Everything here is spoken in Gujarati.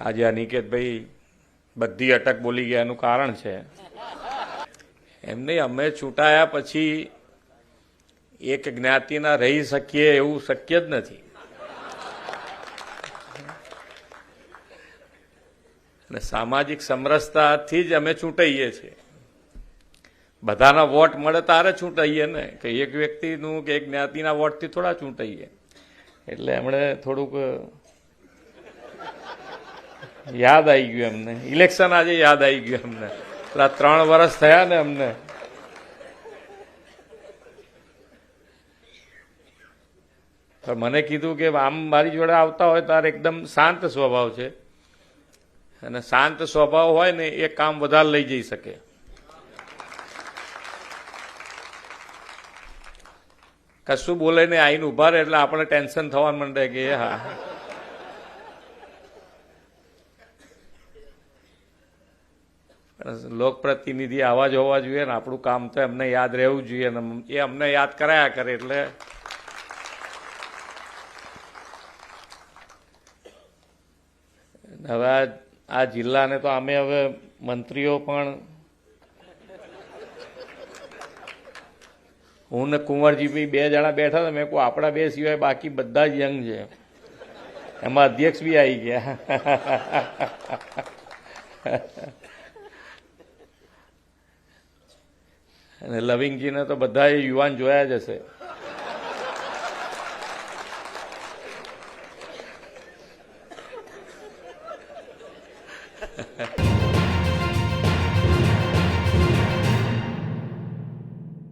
આજે અનિકેતભાઈ બધી અટક બોલી ગયા એનું કારણ છે એમ નહીં, અમે ચૂંટાયા પછી એક જ્ઞાતિના રહી શકીએ એવું શક્ય જ નથી. અને સામાજિક સમરસતાથી જ અમે ચૂંટાઈએ છીએ. બધાના વોટ મળે તારે ચૂંટાઈએ ને, કે એક વ્યક્તિનું કે એક જ્ઞાતિના વોટથી થોડા ચૂંટાઈએ. એટલે એમણે થોડુંક યાદ આવી ગયું એમને, ઇલેક્શન આજે યાદ આવી ગયું એમને. પેલા 3 વર્ષ થયા ને અમને. મને કીધું કે આમ મારી જોડે આવતા હોય તારે એકદમ શાંત સ્વભાવ છે, અને શાંત સ્વભાવ હોય ને એ કામ વધારે લઈ જઈ શકે. કશું બોલે ને આઈને ઉભા રહે એટલે આપણે ટેન્શન થવા માંડે કે હા લોકપ્રતિનિધિ આવા જ હોવા જોઈએ ને, આપણું કામ તો એમને યાદ રહેવું જોઈએ ને એ અમને યાદ કરાયા કરે. એટલે હવે આ જિલ્લાને તો અમે હવે મંત્રીઓ પણ, હું ને કુંવરજી ભાઈ 2 જણા બેઠા હતા. મેં કહું આપણા 2 સિવાય બાકી બધા જ યંગ છે. એમાં અધ્યક્ષ બી આવી ગયા. અને લવિંગજીને તો બધા યુવાન જોયા જ હશે.